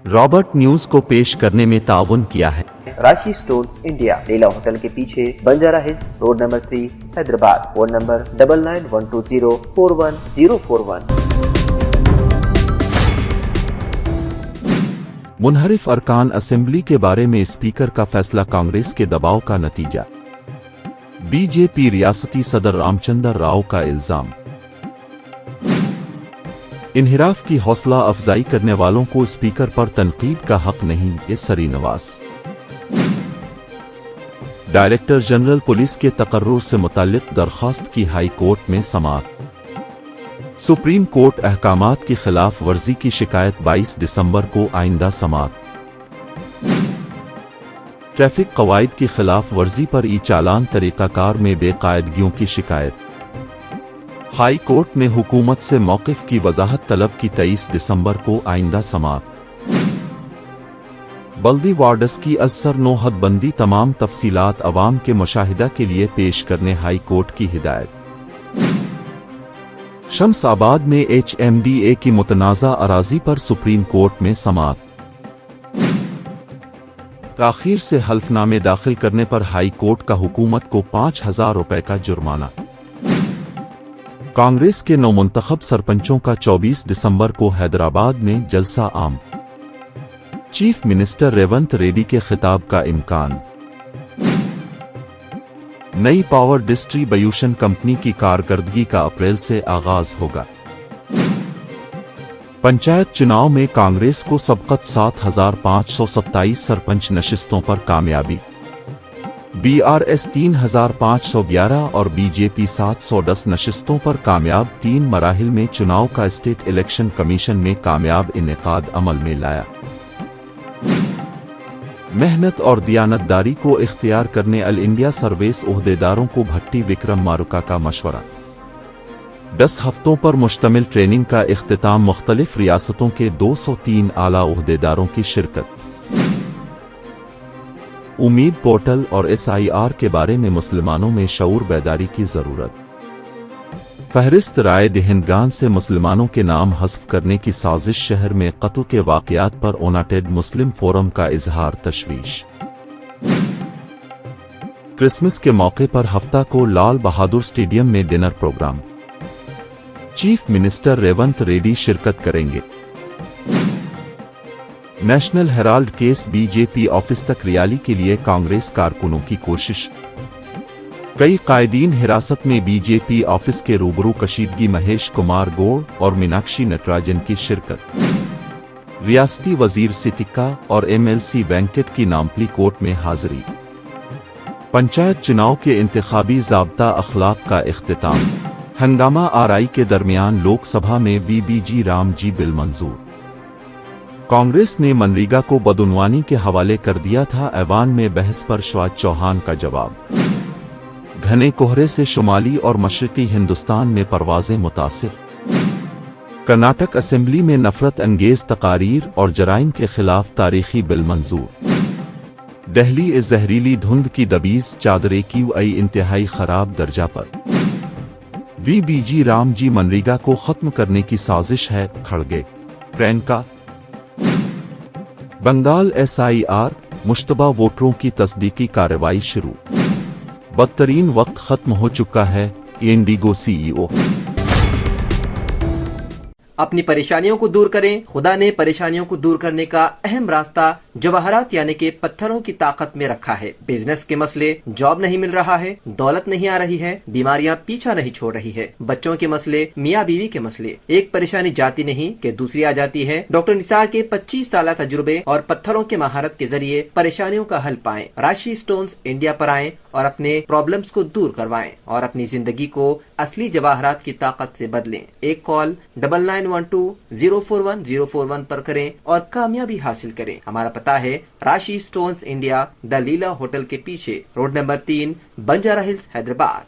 Robert news को पेश करने में ताउन किया है। राशि स्टोन्स इंडिया, लीला होटल के पीछे, Banjara hills road number 3, Hyderabad. Phone number 9912041041। मुनहरिफ अरकान असेंबली के बारे में स्पीकर का फैसला कांग्रेस के दबाव का नतीजा। बीजेपी रियासती सदर रामचंद्र राव का इल्जाम। इन्हिराफ की हौसला अफजाई करने वालों को स्पीकर पर तनकीद का हक नहीं, ये सरी नवाज। डायरेक्टर जनरल पुलिस के तकर्रुर से मुताल्लिक दरखास्त की हाई कोर्ट में समाअत। सुप्रीम कोर्ट अहकामात की खिलाफ वर्जी की शिकायत 22 दिसंबर को आइंदा समाअत। ट्रैफिक कवायद की खिलाफ वर्जी पर ई चालान तरीकाकार में बेकायदगियों की शिकायत। हाई कोर्ट ने हुकूमत से मौक़िफ़ की वजाहत तलब की 23 दिसंबर को आइंदा समाअत। बल्दी वार्डस की असर नो हदबंदी तमाम तफसीलात अवाम के मुशाहिदा के लिए पेश करने हाई कोर्ट की हिदायत। शम्स-आबाद में HMDA की मुतनाज़ा अराजी पर सुप्रीम कोर्ट में समाअत। ताख़ीर से हल्फनामे दाखिल करने पर हाई कोर्ट का हुकूमत को 5,000 रुपए का जुर्माना। कांग्रेस के नौमुंतखब सरपंचों का 24 दिसंबर को हैदराबाद में जलसा आम। चीफ मिनिस्टर रेवंत रेड्डी के खिताब का इम्कान। नई पावर डिस्ट्रीब्यूशन कंपनी की कारकर्दगी का अप्रैल से आगाज होगा। पंचायत चुनाव में कांग्रेस को सबकत 7,527 सरपंच नशिस्तों पर कामयाबी। BRS 3,511 और बीजेपी 710 नशिस्तों पर कामयाब। 3 मराहिल में चुनाव का स्टेट इलेक्शन कमीशन ने कामयाब इनेकाद अमल में लाया। मेहनत और दियानतदारी को इख्तियार करने अल इंडिया सर्विस ओहदेदारों को भट्टी विक्रम मारुका का मशवरा। 10 हफ्तों पर मुश्तमिल ट्रेनिंग का इख्तिताम। मुख्तलिफ रियासतों के 203 आला ओहदेदारों की शिरकत। उम्मीद पोर्टल और SIR के बारे में मुसलमानों में शऊर बेदारी की जरूरत। फहरिस्त राय दहिंदगान से मुसलमानों के नाम हज़्फ करने की साजिश। शहर में कत्ल के वाक़यात पर यूनाइटेड मुस्लिम फोरम का इजहार तशवीश। क्रिसमस के मौके पर हफ्ता को लाल बहादुर स्टेडियम में dinner program. Chief minister Revanth Reddy शिरकत करेंगे। National Herald case BJP office तक रियाली के लिए कांग्रेस कारकुनों की कोशिश। कई कायदीन हिरासत में बीजेपी ऑफिस के रूबरू कशीदगी। महेश कुमार गौड़ और मीनाक्षी नटराजन की शिरकत। रियासती वजीर सितिका और MLC वेंकट की नामपली कोर्ट में हाजिरी। पंचायत चुनाव के इंतखाबी ज़ाब्ता अखलाक का इख्तिताम। हंगामा आरआई के दरमियान लोकसभा में VBG राम जी बिल मंजूर। कांग्रेस ने मनरेगा को बदउनवानी के हवाले कर दिया था। ऐवान में बहस पर शिवराज चौहान का जवाब। घने कोहरे से शुमाली और मशरकी हिंदुस्तान में परवाजें मुतासिर। कर्नाटक असेंबली में नफरत अंगेज तकारीर और जराइम के खिलाफ तारीखी बिल मंजूर। दिल्ली इस जहरीली धुंध की दबीज। चादरे QI इंतहाई खराब दर्जा पर। VBG राम जी मनरेगा को खत्म करने की साजिश है, खड़गे प्रियंका। बंगाल SIR मुश्तबा वोटरों की तस्दीकी कार्रवाई शुरू। बदतरीन वक्त खत्म हो चुका है, इंडिगो CEO। अपनी परेशानियों को दूर करें। खुदा ने परेशानियों को दूर करने का अहम रास्ता जवाहरात यानी कि पत्थरों की ताकत में रखा है। बिजनेस के मसले, जॉब नहीं मिल रहा है, दौलत नहीं आ रही है, बीमारियां पीछा नहीं छोड़ रही है, बच्चों के मसले, मियाँ बीवी के मसले, एक परेशानी जाती नहीं कि दूसरी आ जाती है। डॉक्टर निसार के 25 साल तजुर्बे और पत्थरों के महारत के जरिए परेशानियों का हल पाएं। राशि स्टोन्स इंडिया पर आएं और अपने प्रॉब्लम्स को दूर करवाएं और अपनी जिंदगी को असली जवाहरात की ताकत से बदलें। एक कॉल 9912041041 पर करें और कामयाबी हासिल करें। हमारा पता है राशि stones India, the Leela hotel के पीछे, road number 3, Banjara hills, Hyderabad.